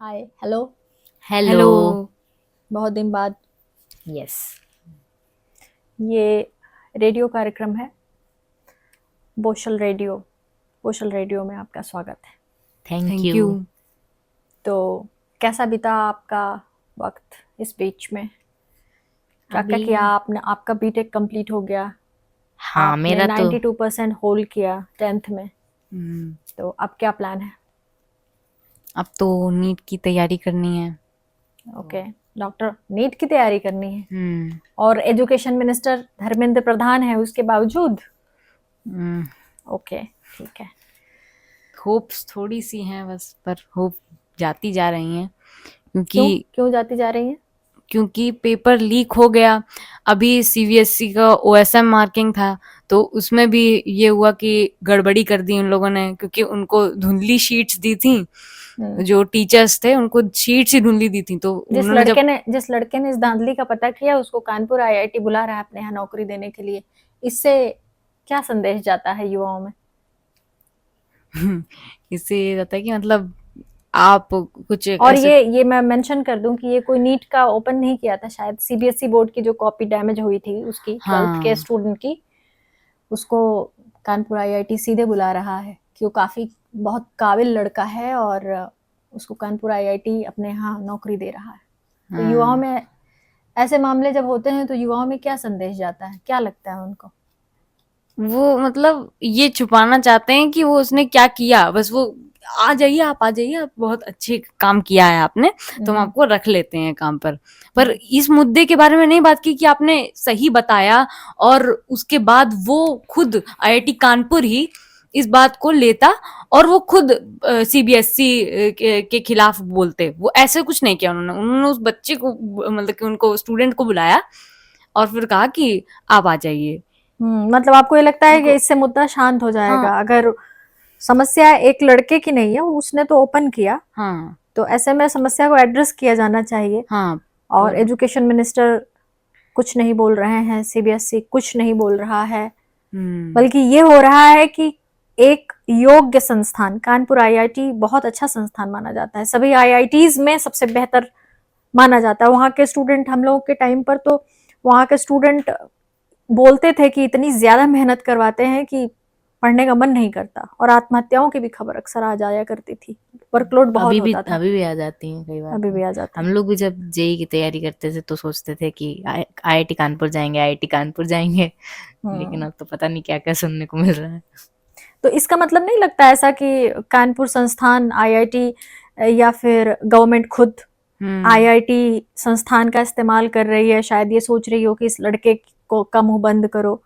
Hi hello. Hello. बहुत दिन बाद यस। ये रेडियो कार्यक्रम है। बोशल रेडियो में आपका स्वागत है। Thank thank you. यू। तो कैसा बीता आपका वक्त इस बीच में? क्या क्या अभी किया आपने? आपका बीटेक कंप्लीट हो गया, हाँ, आपने मेरा तो 92% होल्ड किया 10th में, हम्म, तो अब क्या प्लान है? अब तो नीट की तैयारी करनी है। ओके, डॉक्टर नीट की तैयारी करनी है हम्म, और एजुकेशन मिनिस्टर धर्मेंद्र प्रधान है उसके बावजूद? हम्म, ओके, ठीक है। होप्स थोड़ी सी हैं बस, पर होप जाती जा रही हैं क्यों क्योंकि क्यों जाती जा रही है? क्योंकि पेपर लीक हो गया। अभी सीबीएसई का ओएसएम मार्किंग था, तो उसमें भी ये हुआ कि गड़बड़ी कर दी उन लोगों ने, क्योंकि उनको धुंधली शीट्स दी थी। हम्म। जो टीचर्स थे उनको शीट्स ही धुंधली दी थी, तो उन्होंने जब जिस लड़के ने इस धांधली का पता किया उसको कानपुर आईआईटी बुला रहा है अपने यहाँ नौकरी देने के लिए। इससे क्या संदेश जाता है युवाओं में? इससे ये रहता है कि मतलब आप कुछ और ऐसे। ये मैं मेंशन कर दूं कि ये कोई नीट का ओपन नहीं किया था, शायद सीबीएसई बोर्ड की जो कॉपी डैमेज हुई थी उसकी 12th के हाँ, स्टूडेंट की, उसको कानपुर आईआईटी सीधे बुला रहा है कि वो काफी बहुत काबिल लड़का है और उसको कानपुर आईआईटी अपने यहाँ नौकरी दे रहा है। तो युवाओं हाँ, में ऐसे मामले जब होते हैं तो युवाओं में क्या संदेश जाता है, क्या लगता है उनको? वो मतलब ये छुपाना चाहते हैं कि वो उसने क्या किया, बस वो आ जाइए, आप आ जाइए, आप बहुत अच्छे काम किया है आपने, तो हम हम्म। आपको रख लेते हैं काम पर हम्म। इस मुद्दे के बारे में नहीं बात की कि आपने सही बताया, और उसके बाद वो खुद आईआईटी कानपुर ही इस बात को लेता और वो खुद सीबीएसई के खिलाफ बोलते। वो ऐसे कुछ नहीं किया उन्होंने। उन्होंने उस बच्चे को, मतलब कि उनको स्टूडेंट को बुलाया और फिर कहा कि आप आ जाइए। मतलब आपको ये लगता है कि उनको इससे मुद्दा शांत हो हाँ, जाएगा? अगर समस्या एक लड़के की नहीं है, उसने तो ओपन किया, हाँ, तो ऐसे में समस्या को एड्रेस किया जाना चाहिए। हाँ, और पर एजुकेशन मिनिस्टर कुछ नहीं बोल रहे हैं, सीबीएसई कुछ नहीं बोल रहा है, हुँ, बल्कि ये हो रहा है कि एक योग्य संस्थान कानपुर आईआईटी बहुत अच्छा संस्थान माना जाता है, सभी आईआईटीज में सबसे बेहतर माना जाता है। वहाँ के स्टूडेंट, हम लोगों के टाइम पर तो वहाँ के स्टूडेंट बोलते थे कि इतनी ज्यादा मेहनत करवाते हैं कि पढ़ने का मन नहीं करता, और आत्महत्याओं की भी खबर अक्सर आ जाया करती थी, वर्कलोड बहुत अभी भी होता था। अभी भी आ जाती हैं कई बार अभी तो। भी आ जाते हम हैं। लोग भी जब जेई की तैयारी करते थे तो सोचते थे कि आईआईटी कानपुर जाएंगे, आईआईटी कानपुर जाएंगे। लेकिन हम्म। अब तो पता नहीं क्या क्या सुनने को मिल रहा है। तो इसका मतलब नहीं लगता ऐसा कि कानपुर संस्थान आईआईटी या फिर गवर्नमेंट खुद हुँ, आईआईटी संस्थान का इस्तेमाल कर रही है, शायद ये सोच रही हो कि इस लड़के को का मुंह बंद करो,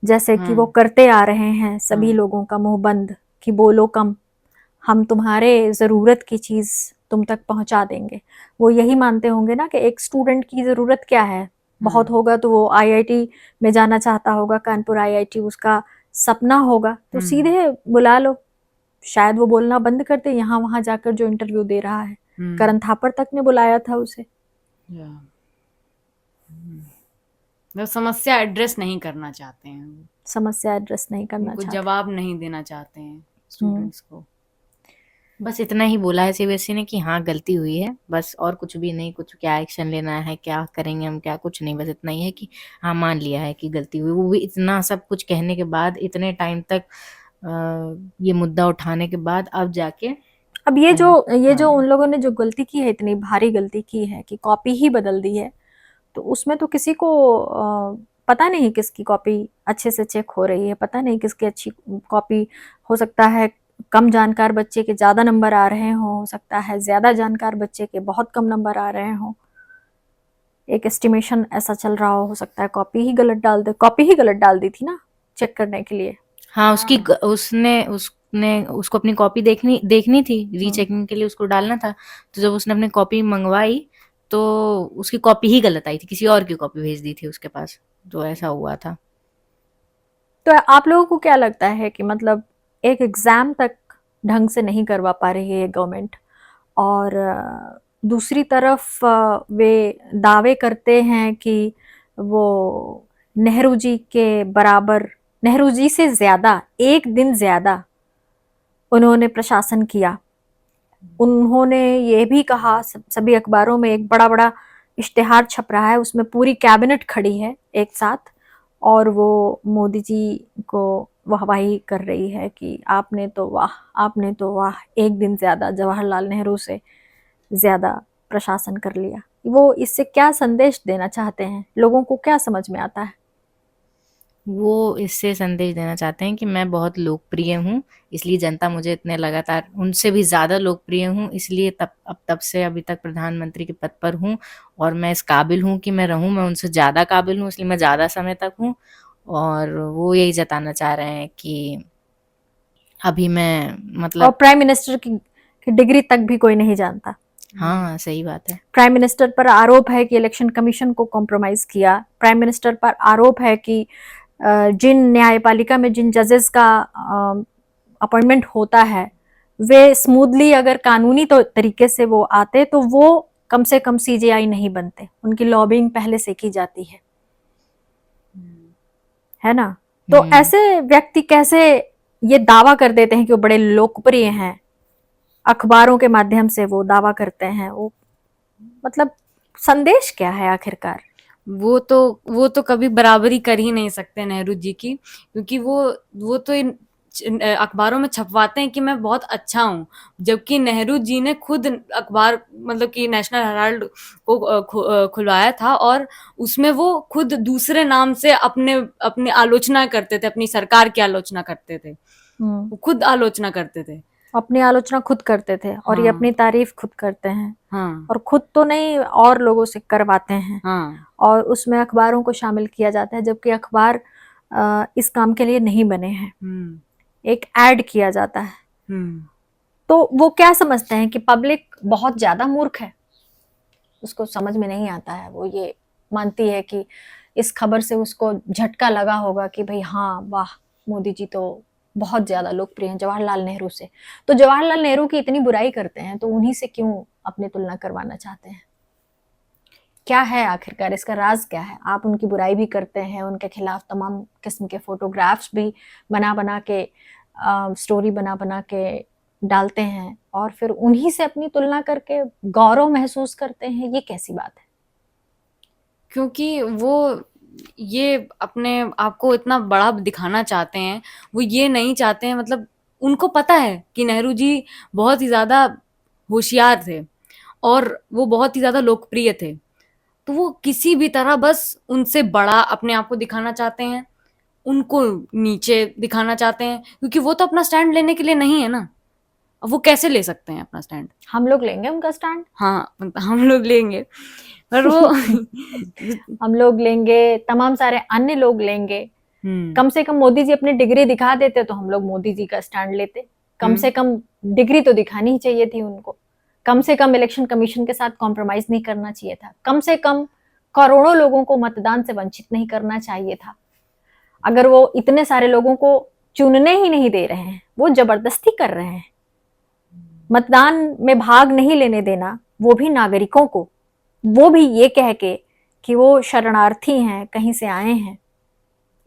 जैसे कि वो हाँ, करते आ रहे हैं सभी हाँ, लोगों का मुंह बंद, कि बोलो कम, हम तुम्हारे ज़रूरत की चीज़ तुम तक पहुंचा देंगे। वो यही मानते होंगे ना कि एक स्टूडेंट की ज़रूरत क्या है, बहुत हाँ, होगा तो वो आईआईटी में जाना चाहता होगा, कानपुर आईआईटी उसका सपना होगा, तो हुँ, सीधे बुला लो। शायद वो बोलना बंद कर दे यहाँ वहां जाकर जो इंटरव्यू दे रहा है। हुँ, करण थापड़ तक ने बुलाया था उसे। या वो समस्या एड्रेस नहीं करना चाहते हैं वो। समस्या एड्रेस नहीं करना उनको चाहते। जवाब नहीं देना चाहते हैं हम्म। स्टूडेंट्स को। बस इतना ही बोला है सीबीएसई ने कि हाँ गलती हुई है, बस। और कुछ भी नहीं, कुछ क्या एक्शन लेना है, क्या करेंगे हम, क्या, कुछ नहीं। बस इतना ही है कि हाँ मान लिया है कि गलती हुई। वो भी इतना सब कुछ कहने के बाद, इतने टाइम तक ये मुद्दा उठाने के बाद अब जाके अब ये जो कहीं। ये जो हाँ, उन लोगों ने जो गलती की है, इतनी भारी गलती की है कि कॉपी ही बदल दी है, तो उसमें तो किसी को पता नहीं किसकी कॉपी अच्छे से चेक हो रही है, पता नहीं किसकी अच्छी कॉपी। हो सकता है कम जानकार बच्चे के ज्यादा नंबर आ रहे हों, हो सकता है ज्यादा जानकार बच्चे के बहुत कम नंबर आ रहे हों। एक एस्टिमेशन ऐसा चल रहा हो सकता है कॉपी ही गलत डाल दी थी ना, चेक करने के लिए। हाँ, उसकी हाँ, उसने उसने उसको अपनी कॉपी देखनी देखनी थी, हम्म। रीचेकिंग के लिए उसको डालना था। तो जब उसने अपनी कॉपी मंगवाई तो उसकी कॉपी ही गलत आई थी, किसी और की कॉपी भेज दी थी उसके पास। तो ऐसा हुआ था। तो आप लोगों को क्या लगता है कि मतलब एक एग्जाम तक ढंग से नहीं करवा पा रही है ये गवर्नमेंट, और दूसरी तरफ वे दावे करते हैं कि वो नेहरू जी के बराबर, नेहरू जी से ज्यादा एक दिन ज्यादा उन्होंने प्रशासन किया, उन्होंने ये भी कहा, सभी अखबारों में एक बड़ा बड़ा इश्तेहार छप रहा है, उसमें पूरी कैबिनेट खड़ी है एक साथ और वो मोदी जी को वाहवाही कर रही है कि आपने तो वाह, आपने तो वाह, एक दिन ज्यादा जवाहरलाल नेहरू से ज्यादा प्रशासन कर लिया। वो इससे क्या संदेश देना चाहते हैं, लोगों को क्या समझ में आता है? वो इससे संदेश देना चाहते हैं कि मैं बहुत लोकप्रिय हूँ, इसलिए जनता मुझे इतने लगातार उनसे भी ज़्यादा लोकप्रिय हूँ, इसलिए तब से अभी तक प्रधानमंत्री के पद पर हूँ और मैं इस काबिल हूँ कि मैं रहूँ, मैं उनसे ज़्यादा काबिल हूँ, इसलिए मैं ज़्यादा समय तक हूँ। और वो यही जताना चाह रहे हैं कि अभी मैं और मतलब प्राइम मिनिस्टर की डिग्री तक भी कोई नहीं जानता। हाँ, सही बात है। प्राइम मिनिस्टर पर आरोप है कि इलेक्शन कमीशन को कॉम्प्रोमाइज किया। प्राइम मिनिस्टर पर आरोप है कि जिन न्यायपालिका में जिन जजेस का अपॉइंटमेंट होता है वे स्मूथली अगर कानूनी तो तरीके से वो आते तो वो कम से कम सीजेआई नहीं बनते, उनकी लॉबिंग पहले से की जाती है ना। तो ऐसे व्यक्ति कैसे ये दावा कर देते हैं कि वो बड़े लोकप्रिय हैं, अखबारों के माध्यम से वो दावा करते हैं, वो मतलब संदेश क्या है आखिरकार? वो तो कभी बराबरी कर ही नहीं सकते नेहरू जी की, क्योंकि वो तो अखबारों में छपवाते हैं कि मैं बहुत अच्छा हूँ, जबकि नेहरू जी ने खुद अखबार मतलब कि नेशनल हेराल्ड को खुलवाया था और उसमें वो खुद दूसरे नाम से अपने अपनी आलोचना करते थे, अपनी सरकार की आलोचना करते थे, वो खुद आलोचना करते थे, अपनी आलोचना खुद करते थे और ये अपनी तारीफ खुद करते हैं। हाँ और खुद तो नहीं और लोगों से करवाते हैं। हाँ और उसमें अखबारों को शामिल किया जाता है, जबकि अखबार इस काम के लिए नहीं बने हैं, एक ऐड किया जाता है। तो वो क्या समझते हैं कि पब्लिक बहुत ज्यादा मूर्ख है, उसको समझ में नहीं आता है, वो ये मानती है कि इस खबर से उसको झटका लगा होगा कि भाई हाँ वाह, मोदी जी तो बहुत ज्यादा लोकप्रिय हैं जवाहरलाल नेहरू से। तो जवाहरलाल नेहरू की इतनी बुराई करते हैं तो उन्हीं से क्यों अपनी तुलना करवाना चाहते हैं? क्या है आखिरकार इसका राज क्या है? आप उनकी बुराई भी करते हैं, उनके खिलाफ तमाम किस्म के फोटोग्राफ्स भी बना बना के स्टोरी बना बना के डालते हैं और फिर उन्हीं से अपनी तुलना करके गौरव महसूस करते हैं, ये कैसी बात है? क्योंकि वो ये अपने आप को इतना बड़ा दिखाना चाहते हैं, वो ये नहीं चाहते हैं, मतलब उनको पता है कि नेहरू जी बहुत ही ज़्यादा होशियार थे और वो बहुत ही ज़्यादा लोकप्रिय थे, तो वो किसी भी तरह बस उनसे बड़ा अपने आप को दिखाना चाहते हैं, उनको नीचे दिखाना चाहते हैं, क्योंकि वो तो अपना स्टैंड लेने के लिए नहीं है ना, अब वो कैसे ले सकते हैं अपना स्टैंड? हम लोग लेंगे उनका स्टैंड, हाँ, हम लोग लेंगे, पर वो हम लोग लेंगे, तमाम सारे अन्य लोग लेंगे। कम से कम मोदी जी अपनी डिग्री दिखा देते तो हम लोग मोदी जी का स्टैंड लेते। कम से कम डिग्री तो दिखानी ही चाहिए थी उनको। कम से कम इलेक्शन कमीशन के साथ कॉम्प्रोमाइज नहीं करना चाहिए था। कम से कम करोड़ों लोगों को मतदान से वंचित नहीं करना चाहिए था। अगर वो इतने सारे लोगों को चुनने ही नहीं दे रहे हैं, वो जबरदस्ती कर रहे हैं, मतदान में भाग नहीं लेने देना, वो भी नागरिकों को, वो भी ये कह के कि वो शरणार्थी हैं, कहीं से आए हैं,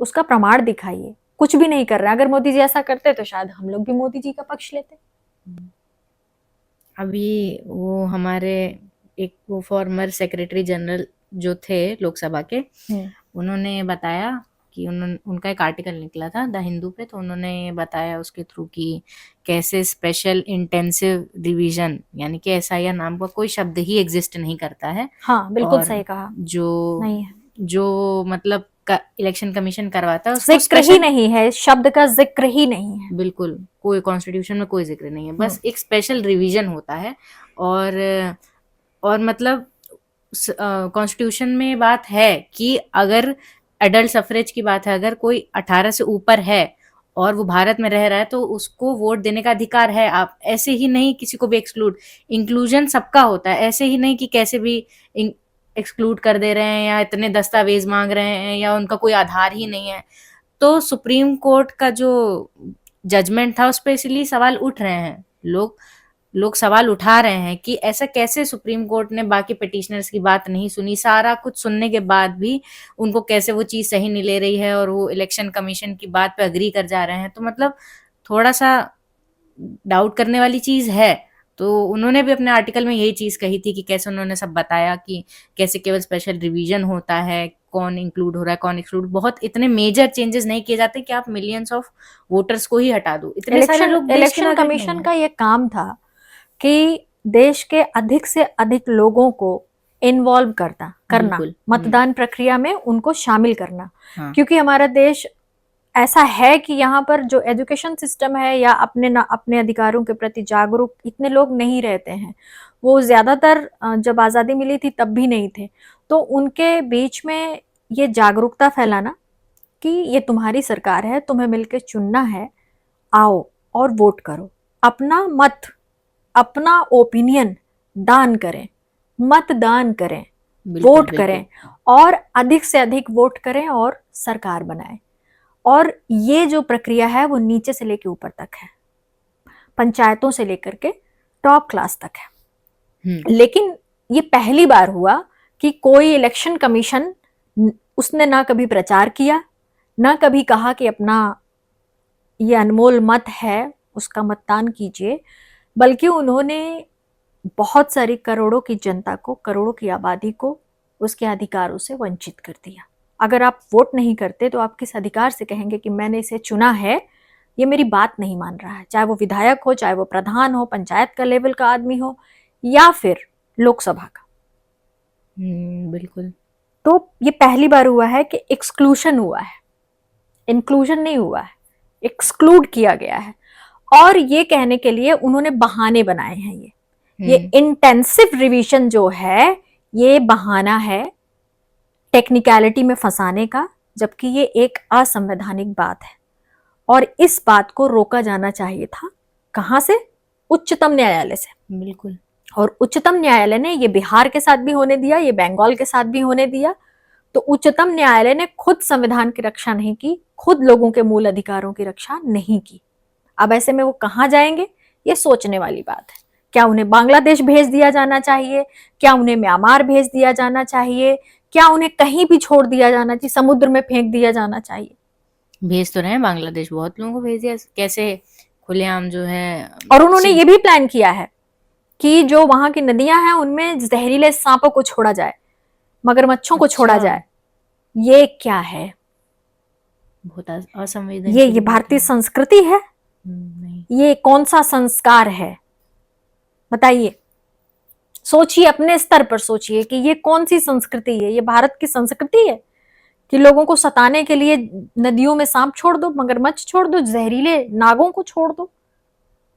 उसका प्रमाण दिखाइए। कुछ भी नहीं कर रहे। अगर मोदी जी ऐसा करते तो शायद हम लोग भी मोदी जी का पक्ष लेते। अभी वो हमारे एक वो फॉर्मर सेक्रेटरी जनरल जो थे लोकसभा के, उन्होंने बताया कि उनका एक आर्टिकल निकला था द हिंदू पे, तो उन्होंने बताया उसके थ्रू कि कैसे स्पेशल इंटेंसिव रिवीजन यानी कि एसआईआर नाम का कोई शब्द ही एग्जिस्ट नहीं करता है। हाँ बिल्कुल सही कहा, जो नहीं है, जो मतलब इलेक्शन कमीशन करवाता है उसको जिक्र ही स्पेशल नहीं है, शब्द का जिक्र ही नहीं है। बिल्कुल कोई कॉन्स्टिट्यूशन में कोई जिक्र नहीं है, बस एक स्पेशल रिवीजन होता है। और मतलब कॉन्स्टिट्यूशन में बात है कि अगर एडल्ट सफरेज की बात है, अगर कोई 18 से ऊपर है और वो भारत में रह रहा है तो उसको वोट देने का अधिकार है। आप ऐसे ही नहीं किसी को भी इंक्लूजन सबका होता है, ऐसे ही नहीं कि कैसे भी एक्सक्लूड कर दे रहे हैं या इतने दस्तावेज मांग रहे हैं या उनका कोई आधार ही नहीं है। तो सुप्रीम कोर्ट का जो जजमेंट था उस पर इसलिए सवाल उठ रहे हैं, लोग सवाल उठा रहे हैं कि ऐसा कैसे सुप्रीम कोर्ट ने बाकी पिटिशनर्स की बात नहीं सुनी, सारा कुछ सुनने के बाद भी उनको कैसे वो चीज सही नहीं ले रही है और वो इलेक्शन कमीशन की बात पे अग्री कर जा रहे हैं। तो मतलब थोड़ा सा डाउट करने वाली चीज है। तो उन्होंने भी अपने आर्टिकल में यही चीज कही थी कि कैसे उन्होंने सब बताया कि कैसे केवल स्पेशल रिवीजन होता है, कौन इंक्लूड हो रहा है कौन एक्सक्लूड, बहुत इतने मेजर चेंजेस नहीं किए जाते कि आप मिलियंस ऑफ वोटर्स को ही हटा दो, इतने सारे लोग देश के इलेक्शन नागरिक नहीं कमीशन है। का ये काम था कि देश के अधिक से अधिक लोगों को इन्वॉल्व करना बिल्कुल। मतदान प्रक्रिया में उनको शामिल करना, हाँ। क्योंकि हमारा देश ऐसा है कि यहाँ पर जो एजुकेशन सिस्टम है या अपने अधिकारों के प्रति जागरूक इतने लोग नहीं रहते हैं। वो ज्यादातर जब आजादी मिली थी तब भी नहीं थे। तो उनके बीच में ये जागरूकता फैलाना कि ये तुम्हारी सरकार है, तुम्हें मिलकर चुनना है, आओ और वोट करो, अपना मत, अपना ओपिनियन दान करें, मतदान करें, बिल्कुल वोट बिल्कुल। करें और अधिक से अधिक वोट करें और सरकार बनाएं। और ये जो प्रक्रिया है वो नीचे से लेकर ऊपर तक है, पंचायतों से लेकर के टॉप क्लास तक है। लेकिन ये पहली बार हुआ कि कोई इलेक्शन कमीशन, उसने ना कभी प्रचार किया, ना कभी कहा कि अपना ये अनमोल मत है उसका मतदान कीजिए, बल्कि उन्होंने बहुत सारी करोड़ों की जनता को, करोड़ों की आबादी को उसके अधिकारों से वंचित कर दिया। अगर आप वोट नहीं करते तो आप किस अधिकार से कहेंगे कि मैंने इसे चुना है, ये मेरी बात नहीं मान रहा है, चाहे वो विधायक हो, चाहे वो प्रधान हो, पंचायत का लेवल का आदमी हो या फिर लोकसभा का। बिल्कुल। तो ये पहली बार हुआ है कि एक्सक्लूशन हुआ है, इंक्लूजन नहीं हुआ है, एक्सक्लूड किया गया है। और ये कहने के लिए उन्होंने बहाने बनाए हैं। ये इंटेंसिव रिवीजन जो है ये बहाना है टेक्निकलिटी में फंसाने का, जबकि ये एक असंवैधानिक बात है और इस बात को रोका जाना चाहिए था। कहां से? उच्चतम न्यायालय से। बिल्कुल। और उच्चतम न्यायालय ने ये बिहार के साथ भी होने दिया, ये बंगाल के साथ भी होने दिया। तो उच्चतम न्यायालय ने खुद संविधान की रक्षा नहीं की, खुद लोगों के मूल अधिकारों की रक्षा नहीं की। अब ऐसे में वो कहां जाएंगे, ये सोचने वाली बात है। क्या उन्हें बांग्लादेश भेज दिया जाना चाहिए? क्या उन्हें म्यांमार भेज दिया जाना चाहिए? क्या उन्हें कहीं भी छोड़ दिया जाना चाहिए, समुद्र में फेंक दिया जाना चाहिए? भेज तो रहे हैं बांग्लादेश, बहुत लोगों को भेज दिया, कैसे खुलेआम जो है। और उन्होंने ये भी प्लान किया है कि जो वहां की नदियां हैं उनमें जहरीले सांपों को छोड़ा जाए, मगरमच्छों को छोड़ा जाए। ये क्या है? बहुत असंवेदनशील ये भारतीय संस्कृति है? नहीं। ये कौन सा संस्कार है? बताइए, सोचिए, अपने स्तर पर सोचिए कि ये कौन सी संस्कृति है? ये भारत की संस्कृति है कि लोगों को सताने के लिए नदियों में सांप छोड़ दो, मगरमच्छ छोड़ दो, जहरीले नागों को छोड़ दो,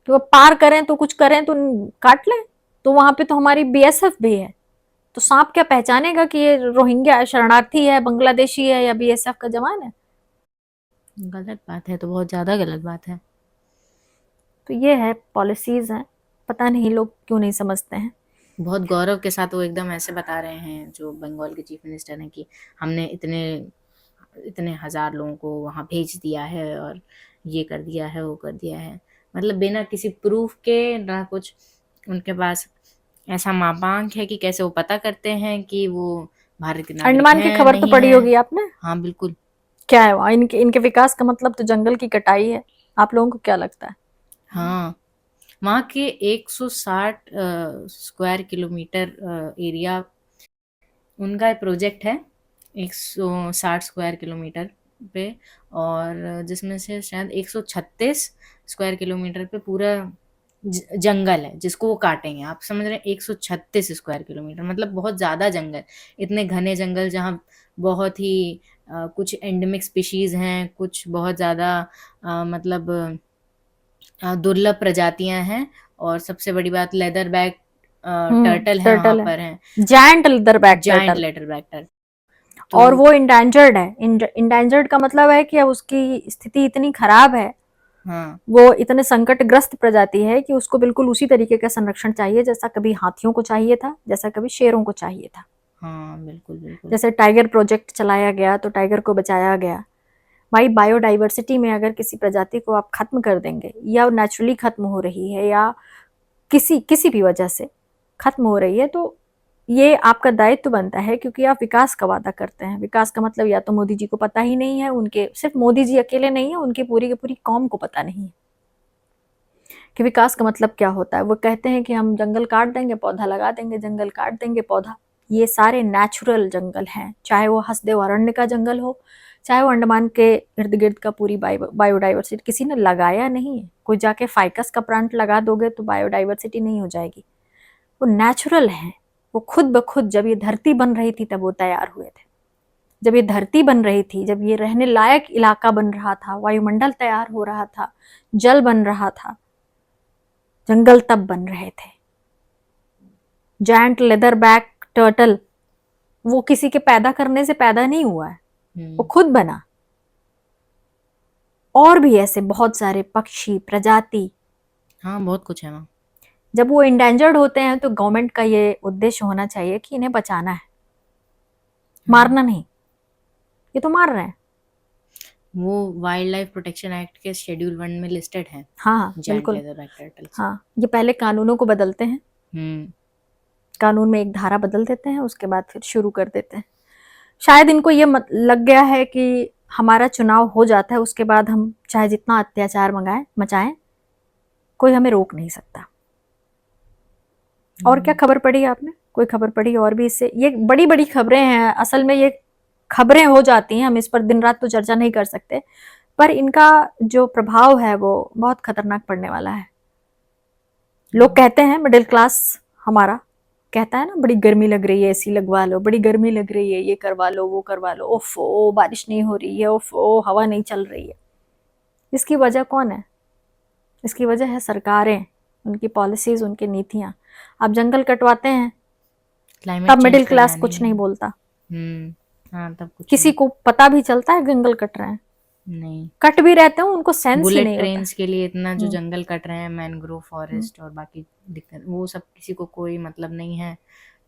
तो पार करें तो कुछ करें तो काट लें। तो वहां पे तो हमारी बीएसएफ भी है, तो सांप क्या पहचानेगा कि ये रोहिंग्या शरणार्थी है, बांग्लादेशी है या बीएसएफ का जवान है? गलत बात है, तो बहुत ज्यादा गलत बात है। तो ये है, पॉलिसीज हैं, पता नहीं लोग क्यों नहीं समझते हैं। बहुत गौरव के साथ वो एकदम ऐसे बता रहे हैं जो बंगाल के चीफ मिनिस्टर हैं कि हमने इतने इतने हजार लोगों को वहां भेज दिया है और ये कर दिया है, वो कर दिया है, मतलब बिना किसी प्रूफ के, ना कुछ उनके पास ऐसा मापांक है कि कैसे वो पता करते हैं कि वो भारत के नागरिक अंडमान की हैं खबर तो नहीं पढ़ी है। होगी आपने? हाँ बिल्कुल। क्या है वहाँ? इनके विकास का मतलब तो जंगल की कटाई है। आप लोगों को क्या लगता है? हाँ, वहाँ के 160 स्क्वायर किलोमीटर एरिया उनका प्रोजेक्ट है, 160 स्क्वायर किलोमीटर पे, और जिसमें से शायद 136 स्क्वायर किलोमीटर पे पूरा जंगल है जिसको वो काटेंगे। आप समझ रहे हैं, 136 स्क्वायर किलोमीटर मतलब बहुत ज्यादा जंगल, इतने घने जंगल जहाँ बहुत ही कुछ एंडेमिक स्पीशीज हैं, कुछ बहुत ज्यादा मतलब दुर्लभ प्रजातियां हैं, और सबसे बड़ी बात लेदर बैक टर्टल है वहां पर है, giant leatherback giant turtle. Leather back turtle. और वो इंडेंजर्ड है। इंडेंजर्ड का मतलब है कि अब उसकी स्थिति इतनी खराब है, हाँ वो इतने संकटग्रस्त प्रजाति है कि उसको बिल्कुल उसी तरीके का संरक्षण चाहिए जैसा कभी हाथियों को चाहिए था, जैसा कभी शेरों को चाहिए था। हाँ बिल्कुल बिल्कुल। जैसे टाइगर प्रोजेक्ट चलाया गया तो टाइगर को बचाया गया। भाई, बायोडाइवर्सिटी में अगर किसी प्रजाति को आप खत्म कर देंगे, या नेचुरली खत्म हो रही है या किसी भी वजह से खत्म हो रही है, तो ये आपका दायित्व बनता है, क्योंकि आप विकास का वादा करते हैं। विकास का मतलब या तो मोदी जी को पता ही नहीं है, उनके सिर्फ मोदी जी अकेले नहीं है, उनकी पूरी की पूरी कौम को पता नहीं है कि विकास का मतलब क्या होता है। वो कहते हैं कि हम जंगल काट देंगे पौधा लगा देंगे, जंगल काट देंगे पौधा। ये सारे नेचुरल जंगल हैं, चाहे वो हसदेव अरण्य का जंगल हो, चाहे वो अंडमान के इर्द गिर्द का पूरी बायोडाइवर्सिटी, किसी ने लगाया नहीं है। कोई जाके फाइकस का प्लांट लगा दोगे तो बायोडाइवर्सिटी नहीं हो जाएगी। वो नेचुरल है, वो खुद ब खुद जब ये धरती बन रही थी तब वो तैयार हुए थे। जब ये धरती बन रही थी, जब ये रहने लायक इलाका बन रहा था, वायुमंडल तैयार हो रहा था, जल बन रहा था, जंगल तब बन रहे थे। जायंट लेदर बैक टर्टल वो किसी के पैदा करने से पैदा नहीं हुआ है, वो खुद बना। और भी ऐसे बहुत सारे पक्षी प्रजाति, हाँ बहुत कुछ है वहाँ। जब वो इंडेंजर्ड होते हैं तो गवर्नमेंट का ये उद्देश्य होना चाहिए कि इन्हें बचाना है, मारना नहीं। ये तो मार रहे हैं। वो वाइल्ड लाइफ प्रोटेक्शन एक्ट के शेड्यूल 1 में लिस्टेड है हाँ जायंट बिल्कुल। Leatherback turtles. हाँ, ये पहले कानूनों को बदलते हैं, कानून में एक धारा बदल देते हैं, उसके बाद फिर शुरू कर देते हैं। शायद इनको ये लग गया है कि हमारा चुनाव हो जाता है, उसके बाद हम चाहे जितना अत्याचार मचाएं, कोई हमें रोक नहीं सकता। और क्या खबर पड़ी आपने? कोई खबर पड़ी और भी इससे? ये बड़ी बड़ी खबरें हैं, असल में ये खबरें हो जाती हैं, हम इस पर दिन रात तो चर्चा नहीं कर सकते, पर इनका जो प्रभाव है वो बहुत खतरनाक पड़ने वाला है। लोग कहते हैं, मिडिल क्लास हमारा कहता है ना, बड़ी गर्मी लग रही है, एसी लगवा लो, बड़ी गर्मी लग रही है, ये करवा लो, वो करवा लो, ओफ ओ बारिश नहीं हो रही है, ओफ ओ हवा नहीं चल रही है। इसकी वजह कौन है? इसकी वजह है सरकारें, उनकी पॉलिसीज, उनकी नीतियां। आप जंगल कटवाते हैं तब मिडिल क्लास कुछ नहीं बोलता। हाँ, तब कुछ किसी को पता भी चलता है जंगल कट रहे हैं? नहीं। कट भी रहते हैं, उनको सेंस ही बुलेट नहीं होता। ट्रेन्स के लिए इतना जो जंगल कट रहे हैं, मैनग्रोव फॉरेस्ट और बाकी दिक्कत, वो सब किसी को कोई मतलब नहीं है।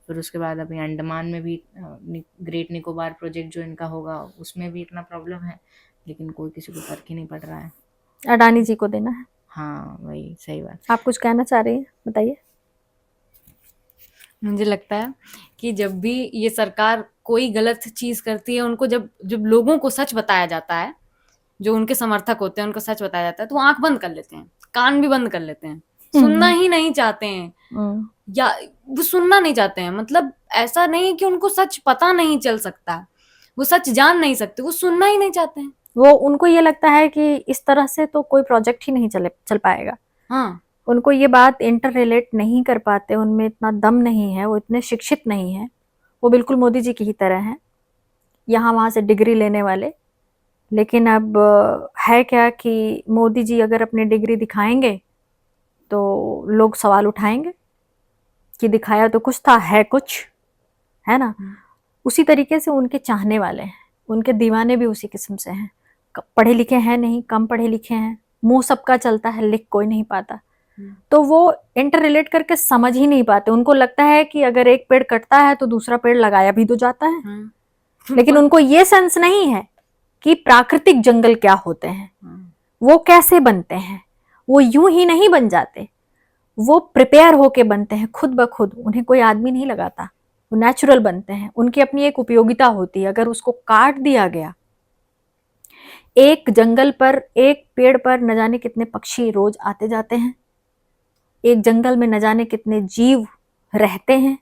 फिर उसके बाद अभी अंडमान में भी ग्रेट निकोबार प्रोजेक्ट जो इनका होगा, उसमें भी इतना प्रॉब्लम है, लेकिन कोई किसी को फर्क ही नहीं पड़ रहा है। अडानी जी को देना है। हाँ वही सही बात। आप कुछ कहना चाह रही हैं, बताइए। मुझे लगता है कि जब भी ये सरकार कोई गलत चीज करती है, उनको जब जब लोगों को सच बताया जाता है, जो उनके समर्थक होते हैं उनको सच बताया जाता है, तो वो आंख बंद कर लेते हैं, कान भी बंद कर लेते हैं, सुनना ही नहीं चाहते हैं, या वो सुनना नहीं चाहते हैं। मतलब ऐसा नहीं है कि उनको सच पता नहीं चल सकता, वो सच जान नहीं सकते, वो सुनना ही नहीं चाहते हैं। वो उनको ये लगता है कि इस तरह से तो कोई प्रोजेक्ट ही नहीं चल पाएगा। हाँ, उनको ये बात इंटर रिलेट नहीं कर पाते, उनमें इतना दम नहीं है, वो इतने शिक्षित नहीं है। वो बिल्कुल मोदी जी की ही तरह हैं, यहाँ वहाँ से डिग्री लेने वाले। लेकिन अब है क्या कि मोदी जी अगर अपनी डिग्री दिखाएंगे तो लोग सवाल उठाएंगे कि दिखाया तो कुछ था, है कुछ, है ना। उसी तरीके से उनके चाहने वाले हैं, उनके दीवाने भी उसी किस्म से हैं। पढ़े लिखे हैं नहीं, कम पढ़े लिखे हैं, मुंह सबका चलता है, लिख कोई नहीं पाता। तो वो इंटर रिलेट करके समझ ही नहीं पाते। उनको लगता है कि अगर एक पेड़ कटता है तो दूसरा पेड़ लगाया भी तो जाता है। लेकिन उनको ये सेंस नहीं है कि प्राकृतिक जंगल क्या होते हैं, वो कैसे बनते हैं। वो यूं ही नहीं बन जाते, वो प्रिपेयर होके बनते हैं खुद ब खुद, उन्हें कोई आदमी नहीं लगाता, वो नेचुरल बनते हैं। उनकी अपनी एक उपयोगिता होती है। अगर उसको काट दिया गया, एक जंगल पर, एक पेड़ पर न जाने कितने पक्षी रोज आते जाते हैं, एक जंगल में न जाने कितने जीव रहते हैं,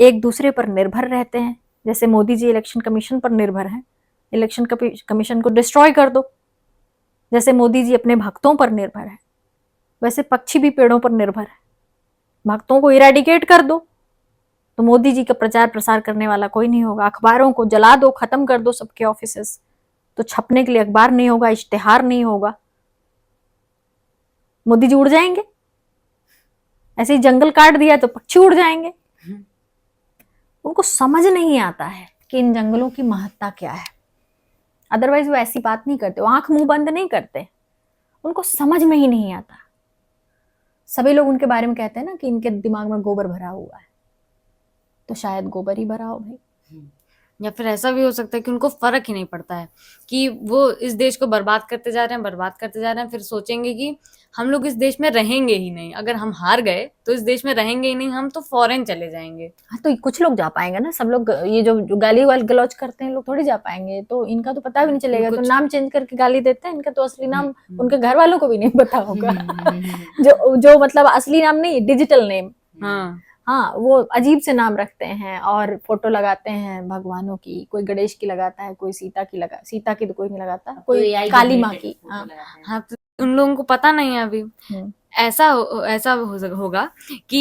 एक दूसरे पर निर्भर रहते हैं। जैसे मोदी जी इलेक्शन कमीशन पर निर्भर हैं, इलेक्शन कमीशन को डिस्ट्रॉय कर दो। जैसे मोदी जी अपने भक्तों पर निर्भर है, वैसे पक्षी भी पेड़ों पर निर्भर है। भक्तों को इरेडिकेट कर दो तो मोदी जी का प्रचार प्रसार करने वाला कोई नहीं होगा। अखबारों को जला दो, खत्म कर दो सबके ऑफिसेस, तो छपने के लिए अखबार नहीं होगा, इश्तेहार नहीं होगा, मोदी जी उड़ जाएंगे। ऐसे ही जंगल काट दिया तो पक्षी उड़ जाएंगे। उनको समझ नहीं आता है कि इन जंगलों की महत्ता क्या है। अदरवाइज वो ऐसी बात नहीं करते, वो आंख मुंह बंद नहीं करते, उनको समझ में ही नहीं आता। सभी लोग उनके बारे में कहते हैं ना कि इनके दिमाग में गोबर भरा हुआ है, तो शायद गोबर ही भरा हो भाई। या फिर ऐसा भी हो सकता है कि उनको फर्क ही नहीं पड़ता है, कि वो इस देश को बर्बाद करते जा रहे हैं, बर्बाद करते जा रहे हैं, फिर सोचेंगे कि हम लोग इस देश में रहेंगे ही नहीं, अगर हम हार गए तो इस देश में रहेंगे ही नहीं, हम तो फॉरेन चले जाएंगे। हाँ, तो कुछ लोग जा पाएंगे ना, सब लोग ये जो गाली वाल गलौज करते हैं लोग थोड़ी जा पाएंगे, तो इनका तो पता भी नहीं चलेगा, तो कुछ नाम चेंज करके गाली देते हैं, इनका तो असली नाम हम्म, उनके घर वालों को भी नहीं पता होगा। हम्म, जो जो मतलब असली नाम नहीं, डिजिटल नेम। हाँ हाँ, वो अजीब से नाम रखते हैं और फोटो लगाते हैं भगवानों की, कोई गणेश की लगाता है, कोई सीता की तो कोई नहीं लगाता, तो कोई AI काली माँ जनरेटेड की। फोटो हाँ। लगाते हैं। हाँ, तो उन लोगों को पता नहीं है अभी। हम्म, ऐसा होगा कि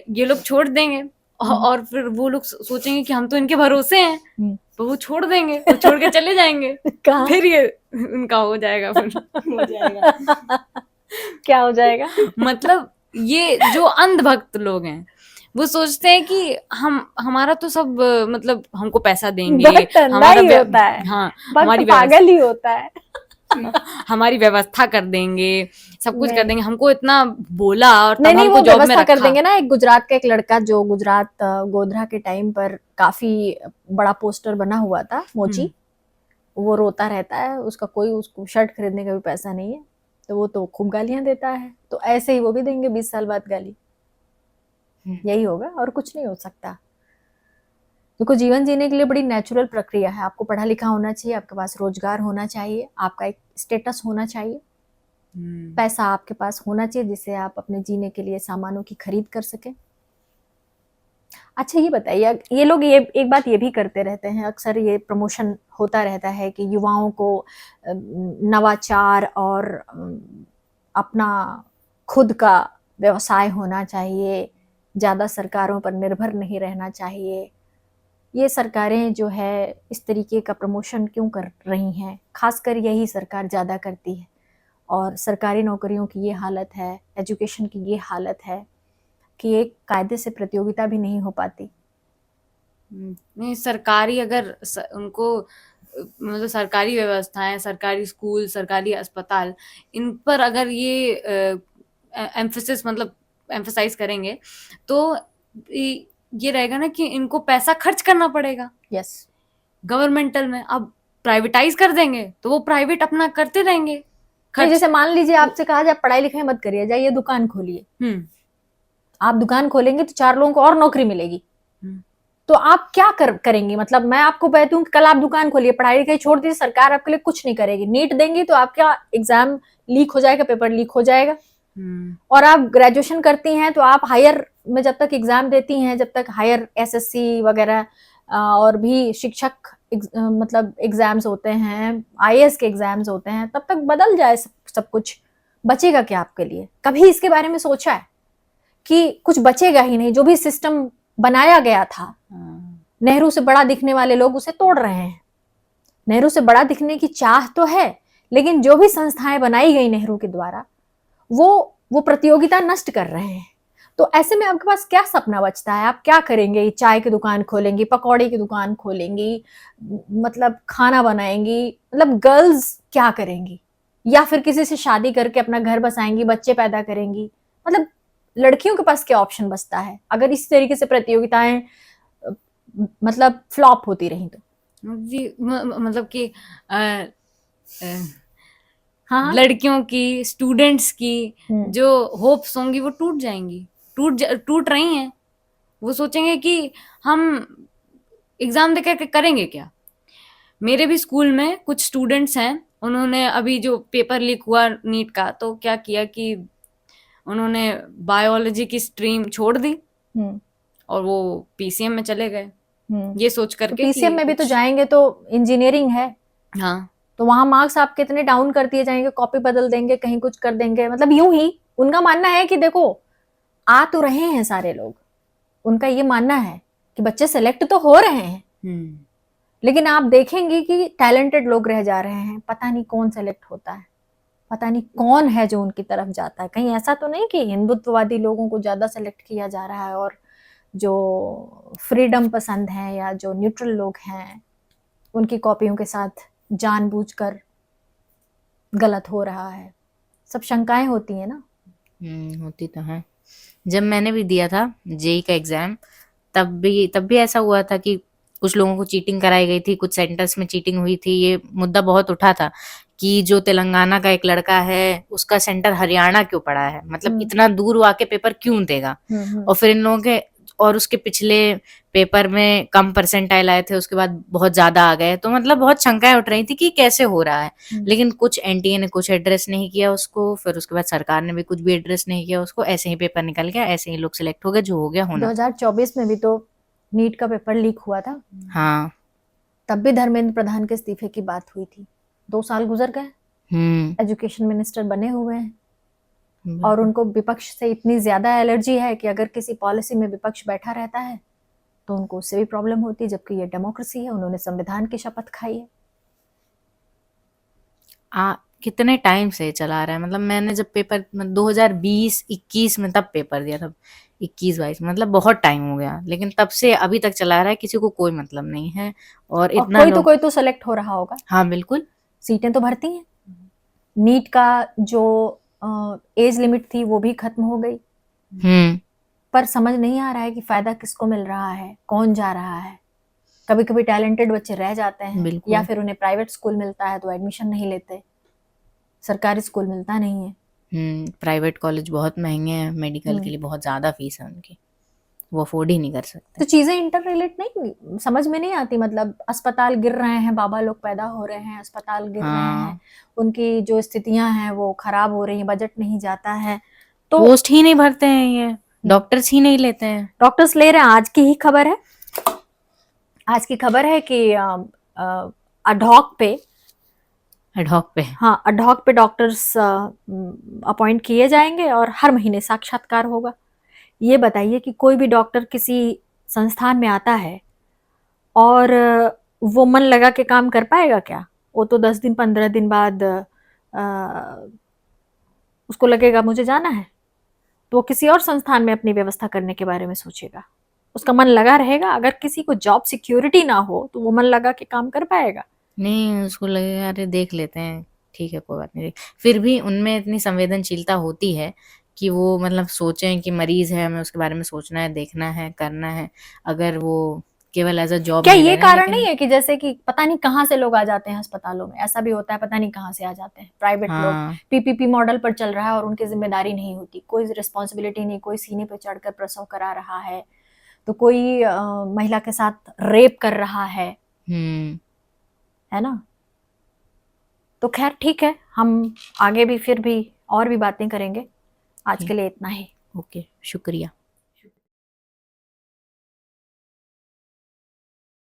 ये लोग छोड़ देंगे और फिर वो लोग सोचेंगे कि हम तो इनके भरोसे हैं, हम्म। तो वो छोड़ देंगे और छोड़ के चले जाएंगे, कहाँ? फिर ये उनका हो जाएगा, फिर हो जाएगा। क्या हो जाएगा? मतलब ये जो अंधभक्त लोग हैं वो सोचते हैं कि हमारा तो सब मतलब हमको पैसा देंगे, भक्त अंधा हमारा ही होता है, हाँ भक्त हमारी पागल ही होता है। हमारी व्यवस्था कर देंगे, सब कुछ कर नहीं देंगे, हमको इतना बोला और नहीं तब नहीं, हमको वो जॉब में व्यवस्था कर रखा। देंगे ना। एक गुजरात का एक लड़का जो गुजरात गोधरा के टाइम पर काफी बड़ा पोस्टर बना हुआ था, मोची, वो रोता रहता है, उसका कोई उसको शर्ट खरीदने का भी पैसा नहीं है, तो वो तो खूब गालियां देता है, तो ऐसे ही वो भी देंगे 20 साल बाद गाली। यही होगा और कुछ नहीं हो सकता। देखो, जीवन जीने के लिए बड़ी नेचुरल प्रक्रिया है, आपको पढ़ा लिखा होना चाहिए, आपके पास रोजगार होना चाहिए, आपका एक स्टेटस होना चाहिए, पैसा आपके पास होना चाहिए जिससे आप अपने जीने के लिए सामानों की खरीद कर सकें। अच्छा, ये बताइए, ये लोग ये एक बात ये भी करते रहते हैं, अक्सर ये प्रमोशन होता रहता है कि युवाओं को नवाचार और अपना खुद का व्यवसाय होना चाहिए, ज़्यादा सरकारों पर निर्भर नहीं रहना चाहिए। ये सरकारें जो है इस तरीके का प्रमोशन क्यों कर रही हैं? खासकर यही सरकार ज़्यादा करती है, और सरकारी नौकरियों की ये हालत है, एजुकेशन की ये हालत है कि एक कायदे से प्रतियोगिता भी नहीं हो पाती। नहीं, सरकारी अगर उनको मतलब सरकारी व्यवस्थाएं, सरकारी स्कूल, सरकारी अस्पताल, इन पर अगर ये एम्फेसिस मतलब एम्फेसाइज करेंगे तो ये रहेगा ना कि इनको पैसा खर्च करना पड़ेगा यस। गवर्नमेंटल में। अब प्राइवेटाइज कर देंगे तो वो प्राइवेट अपना करते रहेंगे नहीं, खर्च। जैसे मान लीजिए आपसे कहा जाए पढ़ाई लिखाई मत करिए, जाइए दुकान खोलिए। आप दुकान खोलेंगे तो 4 लोगों को और नौकरी मिलेगी, तो आप क्या करेंगे? मतलब मैं आपको कहती हूँ कि कल आप दुकान खोलिए, पढ़ाई लिखाई छोड़ दीजिए, सरकार आपके लिए कुछ नहीं करेगी। नीट देंगी तो आपका एग्जाम लीक हो जाएगा, पेपर लीक हो जाएगा। और आप ग्रेजुएशन करती हैं तो आप हायर में जब तक एग्जाम देती हैं, जब तक हायर एसएससी वगैरह और भी शिक्षक मतलब एग्जाम्स होते हैं, आईएएस के एग्जाम्स होते हैं, तब तक बदल जाए सब कुछ, बचेगा क्या आपके लिए? कभी इसके बारे में सोचा है कि कुछ बचेगा ही नहीं? जो भी सिस्टम बनाया गया था, नेहरू से बड़ा दिखने वाले लोग उसे तोड़ रहे हैं। नेहरू से बड़ा दिखने की चाह तो है, लेकिन जो भी संस्थाएं बनाई गई नेहरू के द्वारा वो प्रतियोगिता नष्ट कर रहे हैं। तो ऐसे में आपके पास क्या सपना बचता है? आप क्या करेंगे? चाय की दुकान खोलेंगी, पकौड़े की दुकान खोलेंगी, मतलब खाना बनाएंगी, मतलब गर्ल्स क्या करेंगी? या फिर किसी से शादी करके अपना घर बसाएंगी, बच्चे पैदा करेंगी? मतलब लड़कियों के पास क्या ऑप्शन बचता है अगर इस तरीके से प्रतियोगिताएं मतलब फ्लॉप होती रही तो? जी मतलब कि हाँ, लड़कियों की, स्टूडेंट्स की जो होप्स होंगी वो टूट जाएंगी, टूट रही हैं। वो सोचेंगे कि हम एग्जाम दे करके करेंगे क्या। मेरे भी स्कूल में कुछ स्टूडेंट्स हैं, उन्होंने अभी जो पेपर लीक हुआ नीट का, तो क्या किया कि उन्होंने बायोलॉजी की स्ट्रीम छोड़ दी और वो पीसीएम में चले गए, ये सोच करके तो पीसीएम कि में भी तो कुछ जाएंगे तो इंजीनियरिंग है, हाँ तो वहां मार्क्स आप कितने डाउन कर दिए जाएंगे, कॉपी बदल देंगे, कहीं कुछ कर देंगे, मतलब यूं ही उनका मानना है कि देखो आ तो रहे हैं सारे लोग, उनका ये मानना है कि बच्चे सेलेक्ट तो हो रहे हैं, लेकिन आप देखेंगे कि टैलेंटेड लोग रह जा रहे हैं, पता नहीं कौन सेलेक्ट होता है, पता नहीं कौन है जो उनकी तरफ जाता है। कहीं ऐसा तो नहीं कि हिंदुत्ववादी लोगों को ज्यादा सेलेक्ट किया जा रहा है और जो फ्रीडम पसंद है या जो न्यूट्रल लोग हैं उनकी कॉपियों के साथ जानबूझकर गलत हो रहा है? सब शंकाएं होती है ना। होती तो है। जब मैंने भी दिया था जेई का एग्जाम, तब भी ऐसा हुआ था कि कुछ लोगों को चीटिंग कराई गई थी, कुछ सेंटर्स में चीटिंग हुई थी, ये मुद्दा बहुत उठा था कि जो तेलंगाना का एक लड़का है उसका सेंटर हरियाणा क्यों पड़ा है, मतलब हम्म इतना दूर वो आके पेपर क्यों देगा। हम्म और फिर इन लोगों के और उसके पिछले पेपर में कम परसेंटाइल आए थे, उसके बाद बहुत ज्यादा आ गए, तो मतलब बहुत शंकाएं उठ रही थी कि कैसे हो रहा है। हम्म। लेकिन कुछ एनटीए ने कुछ एड्रेस नहीं किया उसको, फिर उसके बाद सरकार ने भी कुछ भी एड्रेस नहीं किया उसको, ऐसे ही पेपर निकल गया, ऐसे ही लोग सिलेक्ट हो गए, जो हो गया होना। 2024 में भी तो नीट का पेपर लीक हुआ था, हाँ। तब भी धर्मेंद्र प्रधान के इस्तीफे की बात हुई थी। 2 साल गुजर गए, एजुकेशन मिनिस्टर बने हुए हैं, और बिल्कुल। उनको विपक्ष से इतनी ज्यादा एलर्जी है कि अगर किसी पॉलिसी में विपक्ष बैठा रहता है तो उनको उससे भी प्रॉब्लम होती है, जबकि ये डेमोक्रेसी है, उन्होंने संविधान की शपथ खाई है। कितने टाइम से चला रहा है, मतलब मैंने जब पेपर 2020-21 में तब पेपर दिया था, 21-22, मतलब बहुत टाइम हो गया, लेकिन तब से अभी तक चला रहा है, किसी को कोई मतलब नहीं है। और और इतना लोग, कोई तो सेलेक्ट हो रहा होगा, हाँ बिल्कुल। सीटें तो भरती हैं। नीट का जो एज लिमिट थी वो भी खत्म हो गई, पर समझ नहीं आ रहा है कि फायदा किसको मिल रहा है, कौन जा रहा है। कभी कभी टैलेंटेड बच्चे रह जाते हैं, बिल्कुल। या फिर उन्हें प्राइवेट स्कूल मिलता है तो एडमिशन नहीं लेते, सरकारी स्कूल मिलता नहीं है। प्राइवेट कॉलेज बहुत महंगे हैं, मेडिकल के लिए बहुत ज्यादा फीस है उनकी, वो अफोर्ड ही नहीं कर सकते। तो चीजें इंटर रिलेट नहीं समझ में नहीं आती, मतलब अस्पताल गिर रहे हैं, बाबा लोग पैदा हो रहे हैं, अस्पताल गिर रहे हैं, हाँ, उनकी जो स्थितियां हैं वो खराब हो रही हैं, बजट नहीं जाता है, तो पोस्ट ही नहीं भरते हैं, ये डॉक्टर्स ही नहीं लेते हैं। डॉक्टर्स ले रहे हैं। आज की ही खबर है, आज की खबर है कि अडॉक पे, एडहॉक पे। हाँ अडॉक पे डॉक्टर्स अपॉइंट किए जाएंगे और हर महीने साक्षात्कार होगा। ये बताइए कि कोई भी डॉक्टर किसी संस्थान में आता है और वो मन लगा के काम कर पाएगा क्या? वो तो 10 दिन 15 दिन बाद उसको लगेगा मुझे जाना है, तो वो किसी और संस्थान में अपनी व्यवस्था करने के बारे में सोचेगा। उसका मन लगा रहेगा? अगर किसी को जॉब सिक्योरिटी ना हो तो वो मन लगा के काम कर पाएगा? नहीं, उसको लगेगा अरे देख लेते हैं, ठीक है कोई बात नहीं। फिर भी उनमें इतनी संवेदनशीलता होती है कि वो मतलब सोचें कि मरीज है, हमें उसके बारे में सोचना है, देखना है, करना है, अगर वो केवल एज अ जॉब क्या नहीं ये ले रहे हैं। कारण नहीं लेकिन है कि जैसे कि पता नहीं कहाँ से लोग आ जाते हैं अस्पतालों में, ऐसा भी होता है, पता नहीं कहाँ से आ जाते हैं प्राइवेट लोग, हाँ, पीपीपी मॉडल पर चल रहा है और उनकी जिम्मेदारी नहीं होती, कोई रिस्पॉन्सिबिलिटी नहीं, कोई सीने पे चढ़कर प्रसव करा रहा है, तो कोई महिला के साथ रेप कर रहा है ना। तो खैर ठीक है, हम आगे भी फिर भी और भी बातें करेंगे, आज के लिए इतना ही। ओके, शुक्रिया।